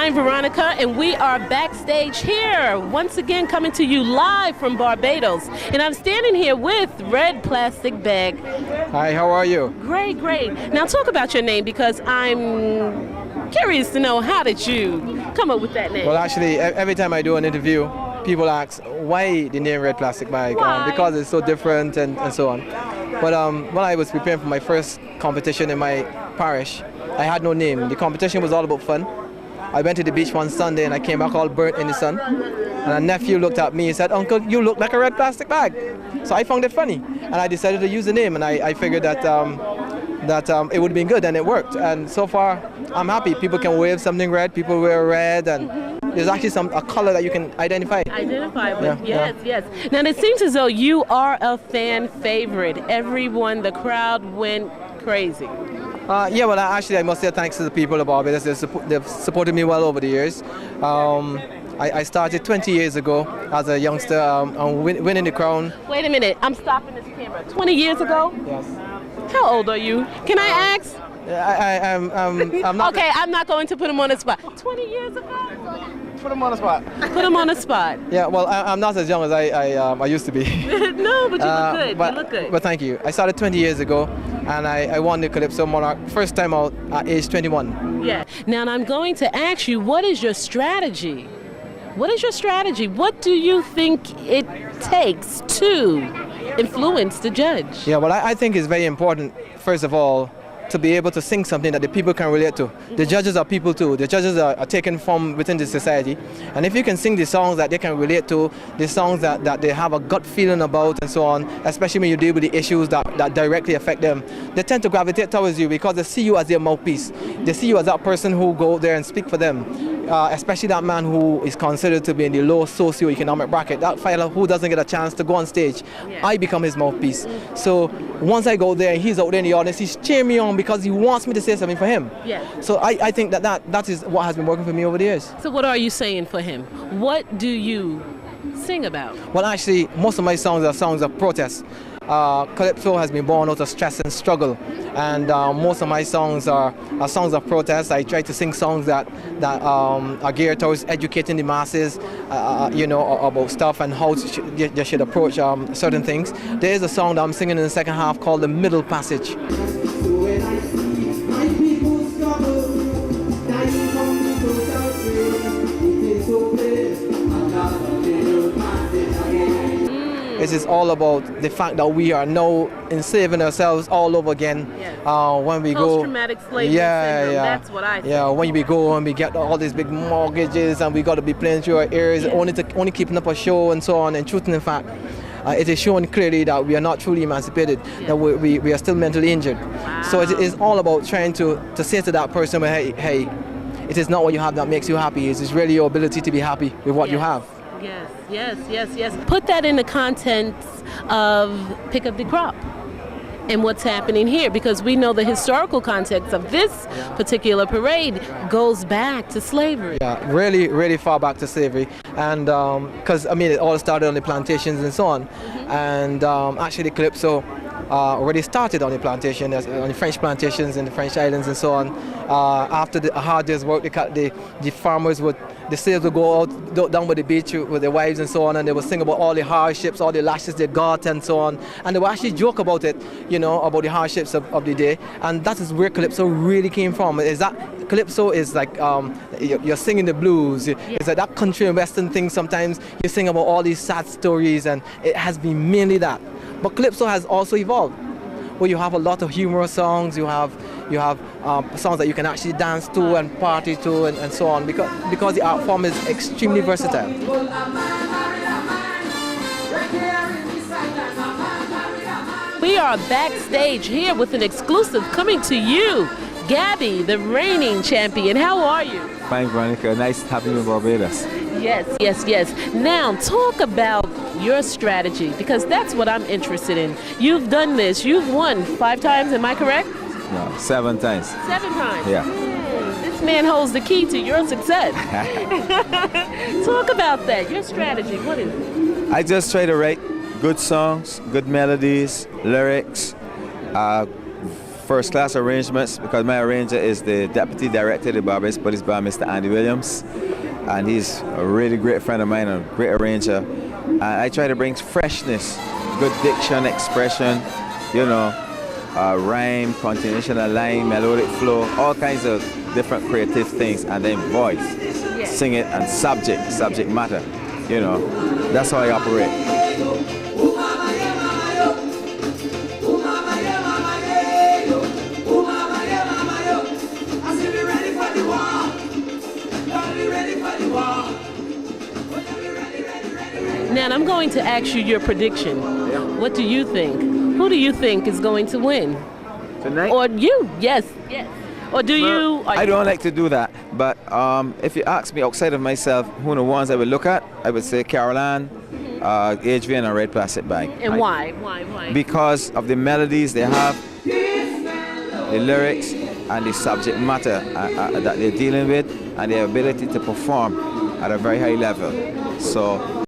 I'm Veronica, and we are backstage here, once again coming to you live from Barbados. And I'm standing here with Red Plastic Bag. Hi, how are you? Great, great. Now talk about your name, because I'm curious to know, how did you come up with that name? Well, actually, every time I do an interview, people ask why the name Red Plastic Bag, because it's so different and so on. But when I was preparing for my first competition in my parish, I had no name. The competition was all about fun. I went to the beach one Sunday and I came back all burnt in the sun. And a nephew looked at me and said, "Uncle, you look like a red plastic bag." So I found it funny, and I decided to use the name. And I figured that it would have been good, and it worked. And so far, I'm happy. People can wear something red. People wear red, and there's actually a color that you can identify. Identify with, yes. Now it seems as though you are a fan favorite. Everyone, the crowd went crazy. Yeah, well, actually, I must say thanks to the people of Barbados. They've supported me well over the years. I started 20 years ago as a youngster, winning the crown. Wait a minute, I'm stopping this camera. 20 years ago? Yes. How old are you? Can I ask? I'm not. Okay, I'm not going to put him on the spot. 20 years ago? Put him on the spot. Put him on the spot. Yeah, well, I'm not as young as I used to be. No, but you look good. You look good. But thank you. I started 20 years ago, and I won the Calypso Monarch first time out at age 21. Yeah. Now I'm going to ask you, what is your strategy? What is your strategy? What do you think it takes to influence the judge? Yeah, well, I think it's very important, first of all, to be able to sing something that the people can relate to. The judges are people too. The judges are taken from within the society. And if you can sing the songs that they can relate to, the songs that they have a gut feeling about and so on, especially when you deal with the issues that directly affect them, they tend to gravitate towards you because they see you as their mouthpiece. They see you as that person who go there and speak for them. Especially that man who is considered to be in the low socio-economic bracket, that fellow who doesn't get a chance to go on stage. Yeah. I become his mouthpiece. So once I go there and he's out there in the audience, he's cheering me on because he wants me to say something for him. Yeah. So I think that is what has been working for me over the years. So what are you saying for him? What do you sing about? Well, actually, most of my songs are songs of protest. Calypso has been born out of stress and struggle, and most of my songs are songs of protest. I try to sing songs that are geared towards educating the masses, about stuff and how they should approach certain things. There is a song that I'm singing in the second half called "The Middle Passage." This is all about the fact that we are now enslaving ourselves all over again. When we go, post-traumatic slavery syndrome. That's what I think. Yeah, when we go and we get all these big mortgages and we got to be playing through our ears, only keeping up a show and so on. And truth in fact, it is showing clearly that we are not truly emancipated, that we are still mentally injured. Wow. So it is all about trying to say to that person, hey, it is not what you have that makes you happy. It is really your ability to be happy with what you have. Yes. Put that in the contents of Pick Up the Crop and what's happening here, because we know the historical context of this particular parade goes back to slavery. Yeah, really, really far back to slavery. And because, it all started on the plantations and so on. And actually, Calypso already started on the plantation, on the French plantations in the French islands and so on. After a hard day's work, the farmers the slaves would go out down by the beach with their wives and so on, and they would sing about all the hardships, all the lashes they got and so on. And they would actually joke about it, about the hardships of the day. And that is where Calypso really came from. Calypso is like you're singing the blues. It's like that country and western thing. Sometimes you sing about all these sad stories, and it has been mainly that. But Calypso has also evolved, where you have a lot of humorous songs. You have songs that you can actually dance to and party to and so on, because the art form is extremely versatile. We are backstage here with an exclusive coming to you. Gabby, the reigning champion. How are you? Fine, Veronica. Nice having you in Barbados. Yes. Now, talk about your strategy, because that's what I'm interested in. You've done this. You've won 5 times, am I correct? No, 7 times. 7 times? Yeah. This man holds the key to your success. Talk about that, your strategy. What is it? I just try to write good songs, good melodies, lyrics, first-class arrangements because my arranger is the Deputy Director of the Barbados Police Bar, Mr. Andy Williams, and he's a really great friend of mine and a great arranger. And I try to bring freshness, good diction, expression, you know, rhyme, continuation of line, melodic flow, all kinds of different creative things, and then voice, sing it, and subject matter, you know. That's how I operate. Now, I'm going to ask you your prediction. What do you think? Who do you think is going to win? Tonight? Or you? Yes. Or do you? I don't like to do that, but if you ask me outside of myself, who are the ones I would look at, I would say Caroline, Adrian, and Red Plastic Bag. And why? Why? Because of the melodies they have, the lyrics, and the subject matter that they're dealing with, and their ability to perform at a very high level. So